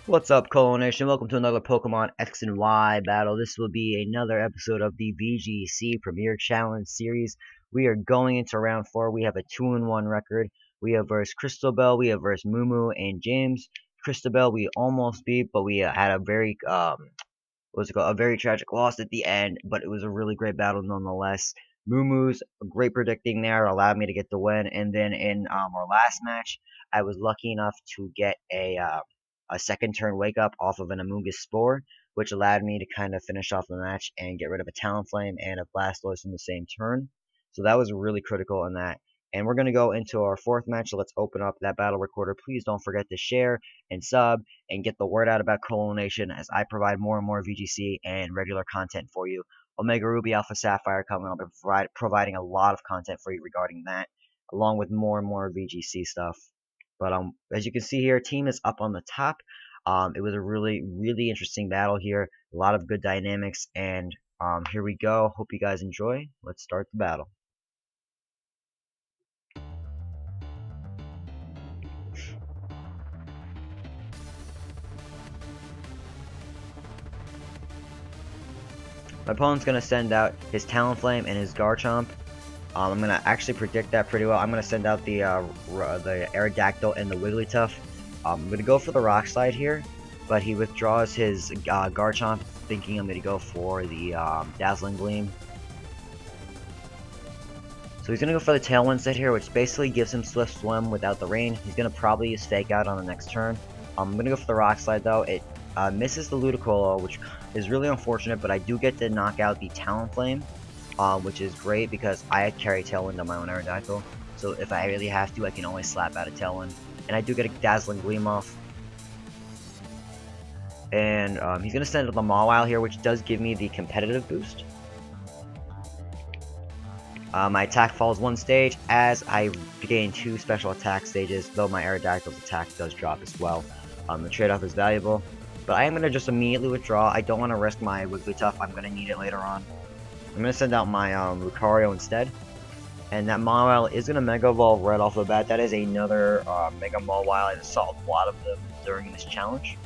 What's up, Colo Nation? Welcome to another Pokemon X and Y battle. This will be another episode of the VGC Premier Challenge Series. We are going into round 4. We have a 2-1 record. We have versus Crystalbell, we have versus Mumu and James. Crystalbell we almost beat, but we had a very a very tragic loss at the end, but it was a really great battle nonetheless. Mumu's great predicting there allowed me to get the win, and then in our last match, I was lucky enough to get a second turn wake up off of an Amoonguss Spore, which allowed me to kind of finish off the match and get rid of a Talonflame and a Blastoise in the same turn. So that was really critical in that. And we're going to go into our fourth match, so let's open up that battle recorder. Please don't forget to share and sub and get the word out about Colo Nation as I provide more and more VGC and regular content for you. Omega Ruby Alpha Sapphire coming up and providing a lot of content for you regarding that, along with more and more VGC stuff. But as you can see here, team is up on the top. It was a really interesting battle here. A lot of good dynamics, and here we go. Hope you guys enjoy. Let's start the battle. My opponent's going to send out his Talonflame and his Garchomp. I'm going to actually predict that pretty well. I'm going to send out the Aerodactyl and the Wigglytuff. I'm going to go for the Rock Slide here, but he withdraws his Garchomp, thinking I'm going to go for the Dazzling Gleam. So he's going to go for the Tailwind set here, which basically gives him Swift Swim without the rain. He's going to probably use Fake Out on the next turn. I'm going to go for the Rock Slide though. It misses the Ludicolo, which is really unfortunate, but I do get to knock out the Talonflame, which is great because I carry Tailwind on my own Aerodactyl. So if I really have to, I can always slap out a Tailwind. And I do get a Dazzling Gleam off. And he's going to send out the Mawile here, which does give me the competitive boost. My attack falls one stage as I gain 2 special attack stages, though my Aerodactyl's attack does drop as well. The trade-off is valuable. But I am going to just immediately withdraw. I don't want to risk my Wigglytuff. I'm going to need it later on. I'm going to send out my Lucario instead. And that Mawile is going to Mega Evolve right off the bat. That is another Mega Mawile. I saw a lot of them during this challenge.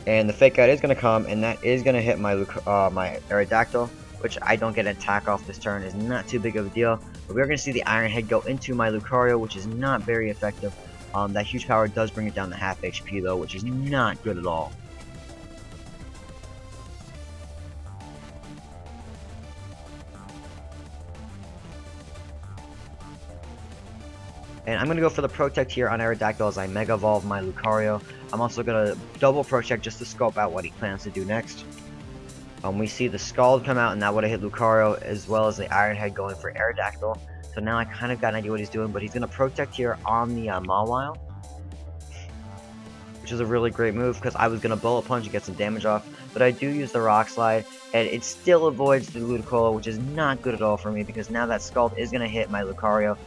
And the Fake Out is going to come, and that is going to hit my my Aerodactyl, which I don't get an attack off this turn. Is not too big of a deal. But we're going to see the Iron Head go into my Lucario, which is not very effective. That huge power does bring it down to half HP though, which is not good at all. And I'm going to go for the Protect here on Aerodactyl as I Mega Evolve my Lucario. I'm also going to double Protect just to scope out what he plans to do next. We see the Scald come out, and that would have hit Lucario, as well as the Iron Head going for Aerodactyl. So now I kind of got an idea what he's doing, but he's going to Protect here on the Mawile, which is a really great move because I was going to Bullet Punch and get some damage off, but I do use the Rock Slide, and it still avoids the Ludicolo, which is not good at all for me because now that Scald is going to hit my Lucario.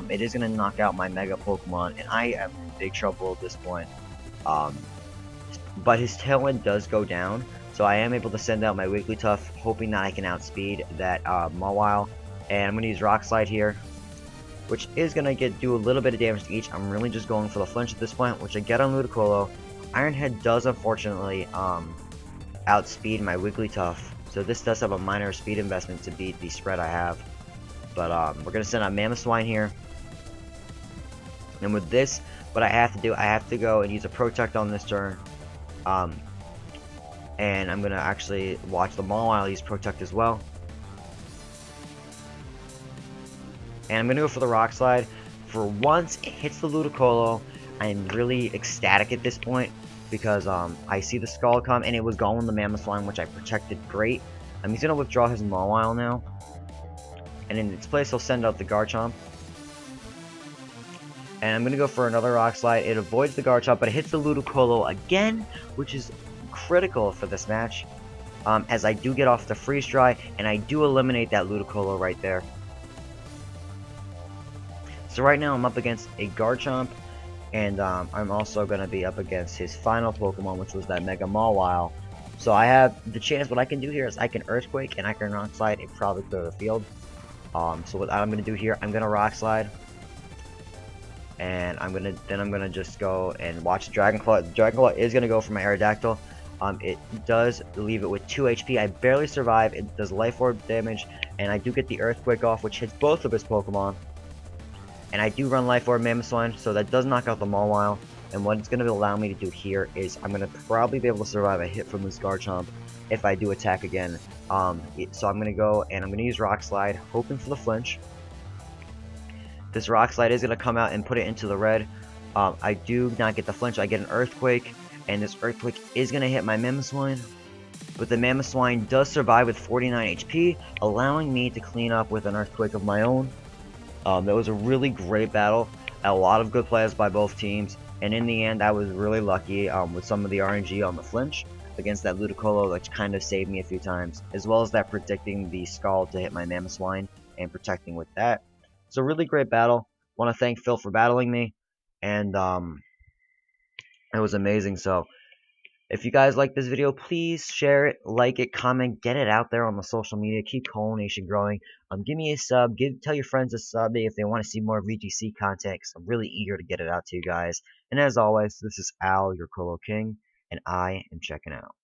It is going to knock out my Mega Pokemon, and I am in big trouble at this point. But his Tailwind does go down, so I am able to send out my Wigglytuff, hoping that I can outspeed that Mawile. And I'm going to use Rock Slide here, which is going to do a little bit of damage to each. I'm really just going for the flinch at this point, which I get on Ludicolo. Iron Head does unfortunately outspeed my Wigglytuff, so this does have a minor speed investment to beat the spread I have. But we're going to send out Mamoswine here. And with this, what I have to do, I have to go and use a Protect on this turn. And I'm going to actually watch the Mawile use Protect as well. And I'm going to go for the Rock Slide. For once, it hits the Ludicolo. I'm really ecstatic at this point because I see the Skull come, and it was going the Mamoswine, which I protected great. He's going to withdraw his Mawile now. And in its place, he'll send out the Garchomp. And I'm going to go for another Rock Slide. It avoids the Garchomp, but it hits the Ludicolo again, which is critical for this match. As I do get off the Freeze Dry, and I do eliminate that Ludicolo right there. So right now I'm up against a Garchomp, and I'm also going to be up against his final Pokemon, which was that Mega Mawile. So I have the chance, what I can do here is I can Earthquake, and I can Rock Slide and probably clear the field. So what I'm going to do here, I'm going to Rock Slide. and I'm gonna just go and watch Dragon Claw. Dragon Claw is gonna go for my Aerodactyl. It does leave it with 2 HP. I barely survive. It does Life Orb damage, and I do get the Earthquake off, which hits both of his Pokemon. And I do run Life Orb Mamoswine, so that does knock out the Mawile. And what it's going to allow me to do here is I'm going to probably be able to survive a hit from this Garchomp if I do attack again. So I'm going to go and I'm going to use Rock Slide, hoping for the flinch. This Rock Slide is going to come out and put it into the red. I do not get the flinch. I get an Earthquake, and this Earthquake is going to hit my Mamoswine. But the Mamoswine does survive with 49 HP, allowing me to clean up with an Earthquake of my own. That was a really great battle. A lot of good plays by both teams. And in the end, I was really lucky with some of the RNG on the flinch against that Ludicolo, which kind of saved me a few times, as well as that predicting the Scald to hit my Mamoswine and protecting with that. So really great battle. Want to thank Phil for battling me, and it was amazing. So if you guys like this video, please share it, like it, comment, get it out there on the social media. Keep Colo Nation growing. Give me a sub. Tell your friends to sub me if they want to see more VGC content, because I'm really eager to get it out to you guys. And as always, this is Al, your Colo King, and I am checking out.